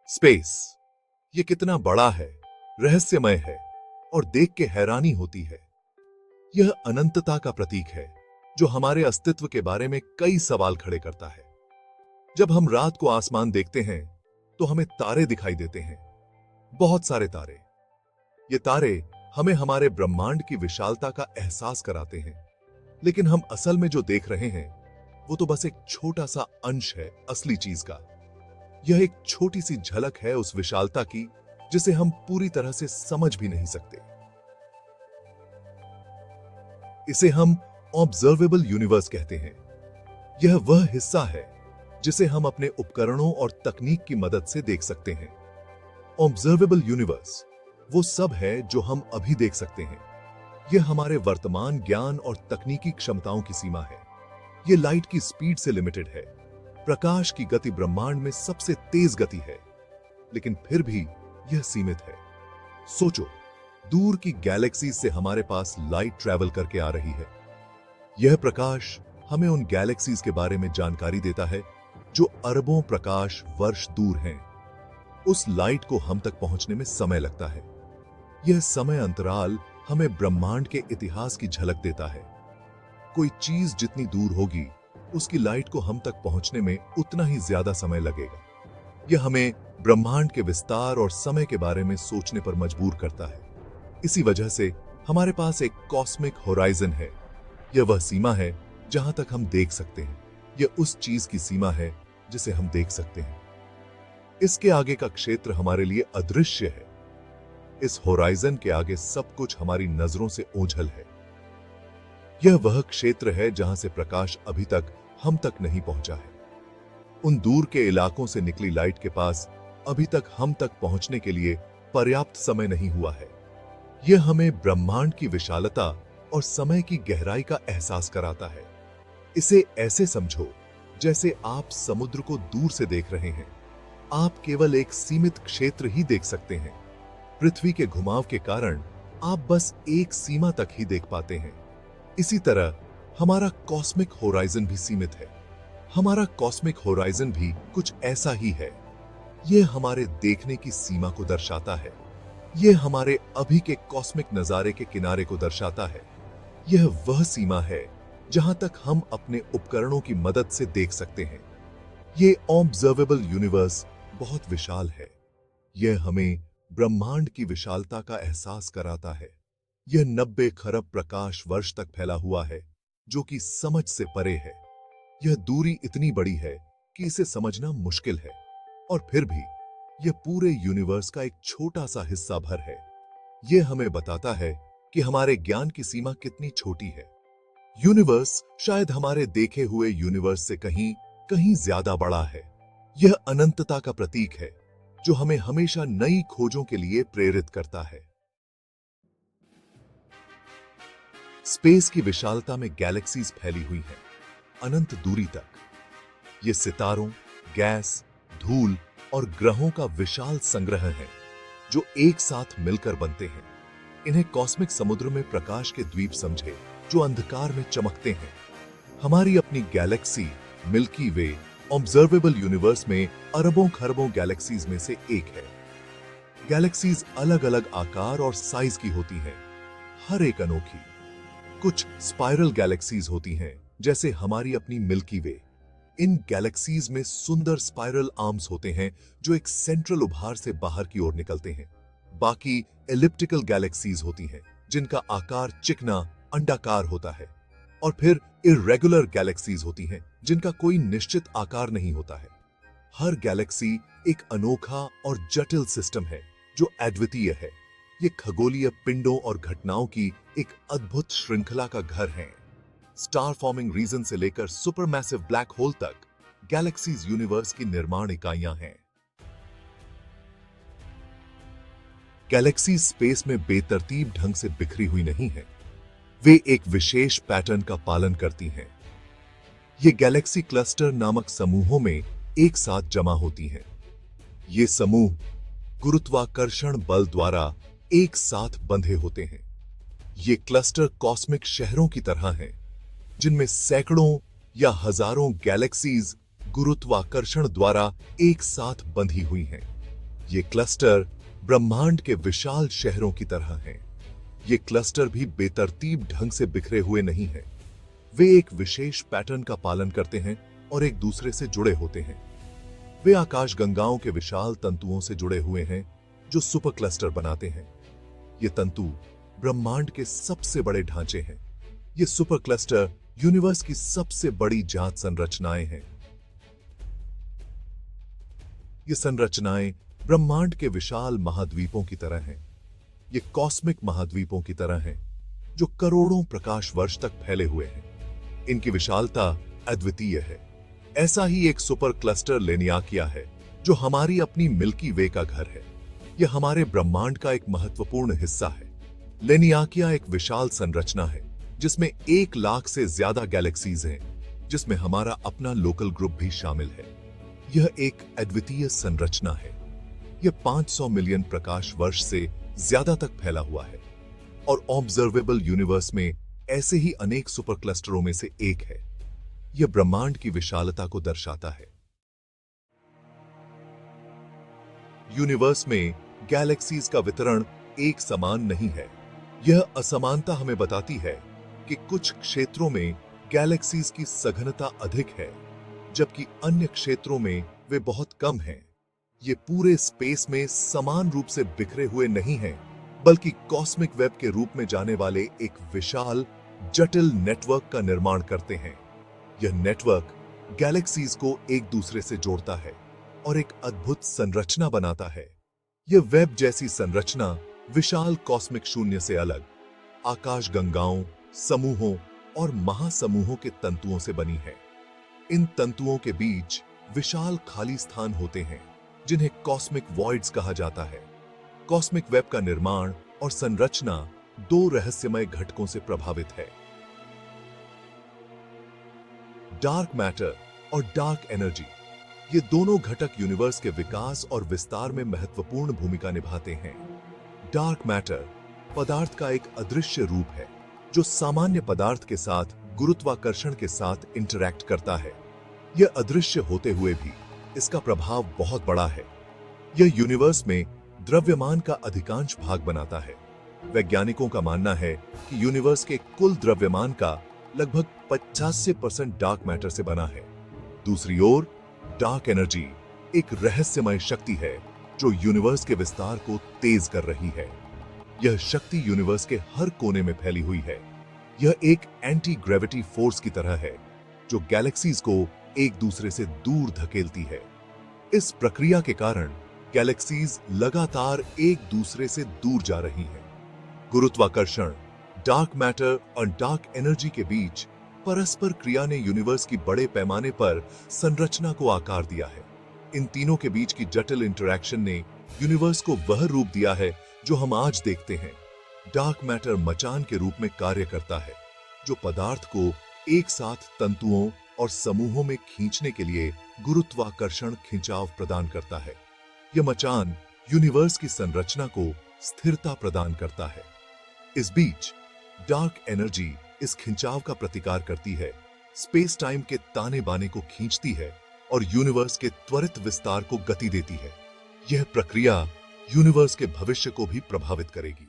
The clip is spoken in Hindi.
स्पेस ये कितना बड़ा है, रहस्यमय है और देख के हैरानी होती है। यह अनंतता का प्रतीक है जो हमारे अस्तित्व के बारे में कई सवाल खड़े करता है। जब हम रात को आसमान देखते हैं तो हमें तारे दिखाई देते हैं, बहुत सारे तारे। ये तारे हमें हमारे ब्रह्मांड की विशालता का एहसास कराते हैं, लेकिन हम असल में जो देख रहे हैं वो तो बस एक छोटा सा अंश है असली चीज का। यह एक छोटी सी झलक है उस विशालता की जिसे हम पूरी तरह से समझ भी नहीं सकते। इसे हम ऑब्जर्वेबल यूनिवर्स कहते हैं। यह वह हिस्सा है जिसे हम अपने उपकरणों और तकनीक की मदद से देख सकते हैं। ऑब्जर्वेबल यूनिवर्स वो सब है जो हम अभी देख सकते हैं। यह हमारे वर्तमान ज्ञान और तकनीकी क्षमताओं की सीमा है। यह लाइट की स्पीड से लिमिटेड है। प्रकाश की गति ब्रह्मांड में सबसे तेज गति है, लेकिन फिर भी यह सीमित है। सोचो, दूर की गैलेक्सी से हमारे पास लाइट ट्रैवल करके आ रही है। यह प्रकाश हमें उन गैलेक्सीज के बारे में जानकारी देता है जो अरबों प्रकाश वर्ष दूर हैं। उस लाइट को हम तक पहुंचने में समय लगता है। यह समय अंतराल हमें ब्रह्मांड के इतिहास की झलक देता है। कोई चीज जितनी दूर होगी, उसकी लाइट को हम तक पहुंचने में उतना ही ज्यादा समय लगेगा। यह हमें ब्रह्मांड के विस्तार और समय के बारे में सोचने पर मजबूर करता है। इसी वजह से हमारे पास एक कॉस्मिक होराइजन है। यह वह सीमा है जहां तक हम देख सकते हैं। यह उस चीज की सीमा है जिसे हम देख सकते हैं। इसके आगे का क्षेत्र हमारे लिए अदृश्य है। इस होराइजन के आगे सब कुछ हमारी नजरों से ओझल है। यह वह क्षेत्र है जहां से प्रकाश अभी तक हम तक नहीं पहुंचा है। उन दूर के इलाकों से निकली लाइट के पास अभी तक हम तक पहुंचने के लिए पर्याप्त समय नहीं हुआ है। यह हमें ब्रह्मांड की विशालता और समय की गहराई का एहसास कराता है। इसे ऐसे समझो जैसे आप समुद्र को दूर से देख रहे हैं। आप केवल एक सीमित क्षेत्र ही देख सकते हैं। पृथ्वी के घुमाव के कारण आप बस एक सीमा तक ही देख पाते हैं। इसी तरह हमारा कॉस्मिक होराइजन भी सीमित है। हमारा कॉस्मिक होराइजन भी कुछ ऐसा ही है। यह हमारे देखने की सीमा को दर्शाता है। यह हमारे अभी के कॉस्मिक नजारे के किनारे को दर्शाता है। यह वह सीमा है जहां तक हम अपने उपकरणों की मदद से देख सकते हैं। यह ऑब्जर्वेबल यूनिवर्स बहुत विशाल है। यह हमें ब्रह्मांड की विशालता का एहसास कराता है। यह 90 खरब प्रकाश वर्ष तक फैला हुआ है, जो कि समझ से परे है। यह दूरी इतनी बड़ी है कि इसे समझना मुश्किल है, और फिर भी यह पूरे यूनिवर्स का एक छोटा सा हिस्सा भर है। यह हमें बताता है कि हमारे ज्ञान की सीमा कितनी छोटी है। यूनिवर्स शायद हमारे देखे हुए यूनिवर्स से कहीं कहीं ज्यादा बड़ा है। यह अनंतता का प्रतीक है जो हमें हमेशा नई खोजों के लिए प्रेरित करता है। स्पेस की विशालता में गैलेक्सीज फैली हुई हैं, अनंत दूरी तक। ये सितारों, गैस, धूल और ग्रहों का विशाल संग्रह है जो एक साथ मिलकर बनते हैं। इन्हें कॉस्मिक समुद्र में प्रकाश के द्वीप समझे जो अंधकार में चमकते हैं। हमारी अपनी गैलेक्सी मिल्की वे ऑब्जर्वेबल यूनिवर्स में अरबों खरबों गैलेक्सीज में से एक है। गैलेक्सीज अलग अलग आकार और साइज की होती हैं, हर एक अनोखी। कुछ स्पाइरल गैलेक्सीज होती हैं, जैसे हमारी अपनी मिल्की वे। इन गैलेक्सीज में सुंदर स्पाइरल आर्म्स होते हैं जो एक सेंट्रल उभार से बाहर की ओर निकलते हैं। बाकी एलिप्टिकल गैलेक्सीज होती हैं जिनका आकार चिकना अंडाकार होता है। और फिर इर्रेगुलर गैलेक्सीज होती हैं जिनका कोई निश्चित आकार नहीं होता है। हर गैलेक्सी एक अनोखा और जटिल सिस्टम है जो अद्वितीय है। ये खगोलीय पिंडों और घटनाओं की एक अद्भुत श्रृंखला का घर है। स्टार फॉर्मिंग रीजन से लेकर सुपरमैसिव ब्लैक होल तक गैलेक्सीज यूनिवर्स की निर्माण इकाइयां हैं। गैलेक्सीज स्पेस में बेतरतीब ढंग से बिखरी हुई नहीं है। वे एक विशेष पैटर्न का पालन करती हैं। ये गैलेक्सी क्लस्टर नामक समूहों में एक साथ जमा होती हैं। ये समूह गुरुत्वाकर्षण बल द्वारा एक साथ बंधे होते हैं। ये क्लस्टर कॉस्मिक शहरों की तरह हैं, जिनमें सैकड़ों या हजारों गैलेक्सीज गुरुत्वाकर्षण द्वारा एक साथ बंधी हुई हैं। ये क्लस्टर ब्रह्मांड के विशाल शहरों की तरह हैं। ये क्लस्टर भी बेतरतीब ढंग से बिखरे हुए नहीं हैं। वे एक विशेष पैटर्न का पालन करते हैं और एक दूसरे से जुड़े होते हैं। वे आकाशगंगाओं के विशाल तंतुओं से जुड़े हुए हैं जो सुपर क्लस्टर बनाते हैं। ये तंतु ब्रह्मांड के सबसे बड़े ढांचे हैं। ये सुपर क्लस्टर यूनिवर्स की सबसे बड़ी जांच संरचनाएं हैं। ये संरचनाएं ब्रह्मांड के विशाल महाद्वीपों की तरह हैं। ये कॉस्मिक महाद्वीपों की तरह हैं जो करोड़ों प्रकाश वर्ष तक फैले हुए हैं। इनकी विशालता अद्वितीय है। ऐसा ही एक सुपर क्लस्टर लेनियाकिया है जो हमारी अपनी मिल्की वे का घर है। यह हमारे ब्रह्मांड का एक महत्वपूर्ण हिस्सा है। लेनियाकिया एक विशाल संरचना है जिसमें 1 लाख से ज्यादा गैलेक्सीज हैं, जिसमें हमारा अपना लोकल ग्रुप भी शामिल है। यह एक अद्वितीय संरचना है। यह 500 मिलियन प्रकाश वर्ष से ज्यादा तक फैला हुआ है और ऑब्जर्वेबल यूनिवर्स में ऐसे ही अनेक सुपर क्लस्टरों में से एक है। यह ब्रह्मांड की विशालता को दर्शाता है। यूनिवर्स में गैलेक्सीज का वितरण एक समान नहीं है। यह असमानता हमें बताती है कि कुछ क्षेत्रों में गैलेक्सीज की सघनता अधिक है, जबकि अन्य क्षेत्रों में वे बहुत कम हैं। ये पूरे स्पेस में समान रूप से बिखरे हुए नहीं हैं, बल्कि कॉस्मिक वेब के रूप में जाने वाले एक विशाल जटिल नेटवर्क का निर्माण करते हैं। यह नेटवर्क गैलेक्सीज को एक दूसरे से जोड़ता है और एक अद्भुत संरचना बनाता है। यह वेब जैसी संरचना विशाल कॉस्मिक शून्य से अलग आकाशगंगाओं, समूहों और महासमूहों के तंतुओं से बनी है। इन तंतुओं के बीच विशाल खाली स्थान होते हैं जिन्हें कॉस्मिक वॉइड्स कहा जाता है। कॉस्मिक वेब का निर्माण और संरचना 2 रहस्यमय घटकों से प्रभावित है, डार्क मैटर और डार्क एनर्जी। ये दोनों घटक यूनिवर्स के विकास और विस्तार में महत्वपूर्ण भूमिका निभाते हैं। डार्क मैटर पदार्थ का एक अदृश्य रूप है जो सामान्य पदार्थ के साथ गुरुत्वाकर्षण के साथ इंटरैक्ट करता है। यह अदृश्य होते हुए भी इसका प्रभाव बहुत बड़ा है। यह यूनिवर्स में द्रव्यमान का अधिकांश भाग बनाता है। वैज्ञानिकों का मानना है कि यूनिवर्स के कुल द्रव्यमान का लगभग 85% डार्क मैटर से बना है। दूसरी ओर डार्क एनर्जी एक रहस्यमय शक्ति है जो यूनिवर्स के विस्तार को तेज कर रही है। यह शक्ति यूनिवर्स के हर कोने में फैली हुई है। यह एक एंटी ग्रेविटी फोर्स की तरह है जो गैलेक्सीज को एक दूसरे से दूर धकेलती है। इस प्रक्रिया के कारण गैलेक्सीज लगातार एक दूसरे से दूर जा रही हैं। गुरुत्वाकर्षण, डार्क मैटर और डार्क एनर्जी के बीच परस्पर क्रिया ने यूनिवर्स की बड़े पैमाने पर संरचना को आकार दिया है। इन तीनों के बीच की जटिल इंटरैक्शन ने यूनिवर्स को वह रूप दिया है जो हम आज देखते हैं। डार्क मैटर मचान के रूप में कार्य करता है जो पदार्थ को एक साथ तंतुओं और समूहों में खींचने के लिए गुरुत्वाकर्षण खिंचाव प्रदान करता है। यह मचान यूनिवर्स की संरचना को स्थिरता प्रदान करता है। इस बीच डार्क एनर्जी इस खिंचाव का प्रतिकार करती है, स्पेस टाइम के ताने बाने को खींचती है और यूनिवर्स के त्वरित विस्तार को गति देती है। यह प्रक्रिया यूनिवर्स के भविष्य को भी प्रभावित करेगी।